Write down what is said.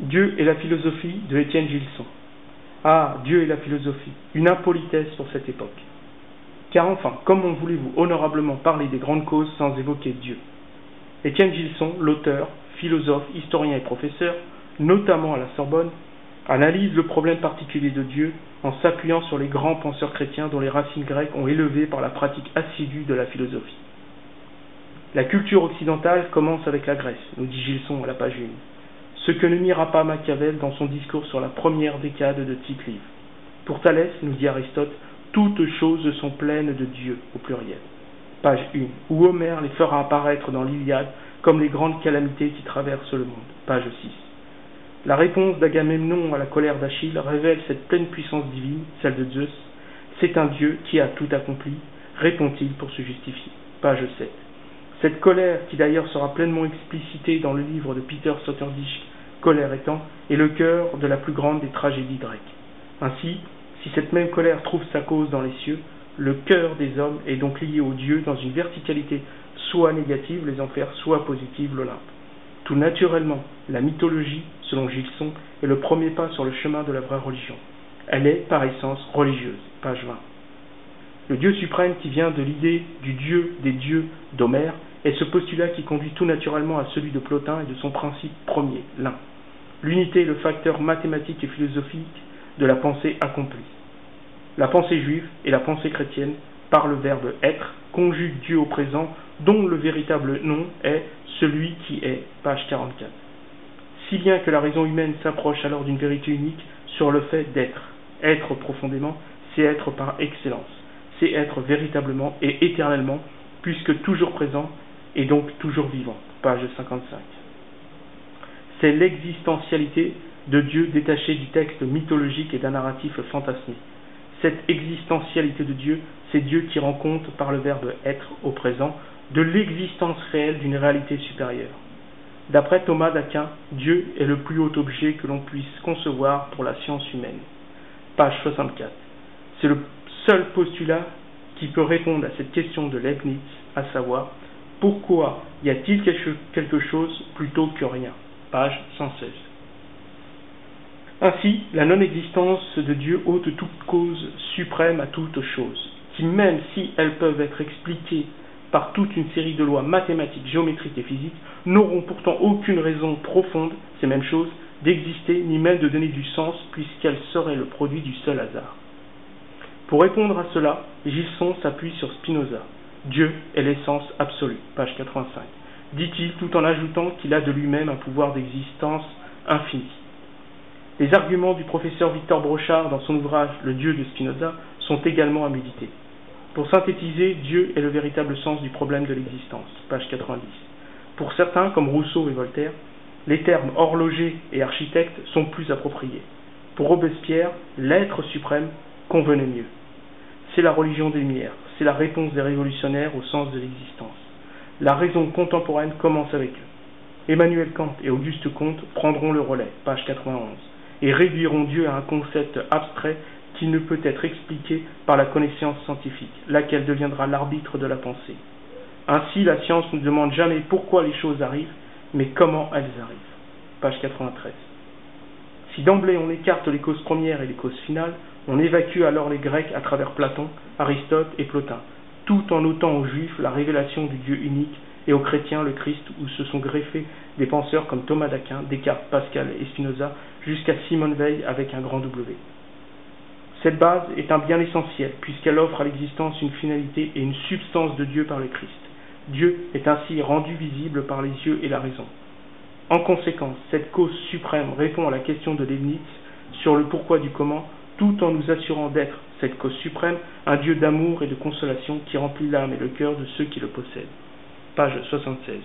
Dieu et la philosophie de Étienne Gilson. Ah, Dieu et la philosophie, une impolitesse pour cette époque. Car enfin, comment voulez-vous honorablement parler des grandes causes sans évoquer Dieu? Étienne Gilson, l'auteur, philosophe, historien et professeur, notamment à la Sorbonne, analyse le problème particulier de Dieu en s'appuyant sur les grands penseurs chrétiens dont les racines grecques ont élevé par la pratique assidue de la philosophie. La culture occidentale commence avec la Grèce, nous dit Gilson à la page 1, ce que ne niera pas Machiavel dans son discours sur la première décade de Tite-Live. Pour Thalès, nous dit Aristote, toutes choses sont pleines de Dieu, au pluriel. Page 1, où Homère les fera apparaître dans l'Iliade comme les grandes calamités qui traversent le monde. Page 6. La réponse d'Agamemnon à la colère d'Achille révèle cette pleine puissance divine, celle de Zeus. C'est un Dieu qui a tout accompli, répond-il pour se justifier. Page 7. Cette colère, qui d'ailleurs sera pleinement explicitée dans le livre de Peter Sloterdijk, Colère étant, est le cœur de la plus grande des tragédies grecques. Ainsi, si cette même colère trouve sa cause dans les cieux, le cœur des hommes est donc lié au Dieu dans une verticalité soit négative, les enfers, soit positive, l'Olympe. Tout naturellement, la mythologie, selon Gilson, est le premier pas sur le chemin de la vraie religion. Elle est, par essence, religieuse. Page 20. Le Dieu suprême qui vient de l'idée du Dieu des dieux d'Homère est ce postulat qui conduit tout naturellement à celui de Plotin et de son principe premier, l'un. L'unité est le facteur mathématique et philosophique de la pensée accomplie. La pensée juive et la pensée chrétienne, par le verbe être, conjuguent Dieu au présent, dont le véritable nom est celui qui est, page 44. Si bien que la raison humaine s'approche alors d'une vérité unique sur le fait d'être. Être profondément, c'est être par excellence, c'est être véritablement et éternellement, puisque toujours présent et donc toujours vivant, page 55. C'est l'existentialité de Dieu détachée du texte mythologique et d'un narratif fantasmé. Cette existentialité de Dieu, c'est Dieu qui rend compte par le verbe être au présent de l'existence réelle d'une réalité supérieure. D'après Thomas d'Aquin, Dieu est le plus haut objet que l'on puisse concevoir pour la science humaine. Page 64. C'est le seul postulat qui peut répondre à cette question de Leibniz, à savoir, pourquoi y a-t-il quelque chose plutôt que rien? Page 116. Ainsi, la non-existence de Dieu ôte toute cause suprême à toute chose, qui même si elles peuvent être expliquées par toute une série de lois mathématiques, géométriques et physiques, n'auront pourtant aucune raison profonde, ces mêmes choses, d'exister, ni même de donner du sens, puisqu'elles seraient le produit du seul hasard. Pour répondre à cela, Gilson s'appuie sur Spinoza. Dieu est l'essence absolue, page 85, dit-il tout en ajoutant qu'il a de lui-même un pouvoir d'existence infini. Les arguments du professeur Victor Brochard dans son ouvrage Le Dieu de Spinoza sont également à méditer. Pour synthétiser, Dieu est le véritable sens du problème de l'existence, page 90. Pour certains, comme Rousseau et Voltaire, les termes horloger et architecte sont plus appropriés. Pour Robespierre, l'être suprême convenait mieux. C'est la religion des Lumières, c'est la réponse des révolutionnaires au sens de l'existence. La raison contemporaine commence avec eux. Emmanuel Kant et Auguste Comte prendront le relais, page 91, et réduiront Dieu à un concept abstrait qui ne peut être expliqué par la connaissance scientifique, laquelle deviendra l'arbitre de la pensée. Ainsi, la science ne demande jamais pourquoi les choses arrivent, mais comment elles arrivent. Page 93. Si d'emblée on écarte les causes premières et les causes finales, on évacue alors les Grecs à travers Platon, Aristote et Plotin, tout en ôtant aux Juifs la révélation du Dieu unique et aux chrétiens le Christ, où se sont greffés des penseurs comme Thomas d'Aquin, Descartes, Pascal et Spinoza, jusqu'à Simone Veil avec un grand W. Cette base est un bien essentiel, puisqu'elle offre à l'existence une finalité et une substance de Dieu par le Christ. Dieu est ainsi rendu visible par les yeux et la raison. En conséquence, cette cause suprême répond à la question de Leibniz sur le pourquoi du comment, tout en nous assurant d'être, cette cause suprême, un Dieu d'amour et de consolation qui remplit l'âme et le cœur de ceux qui le possèdent. Page 76.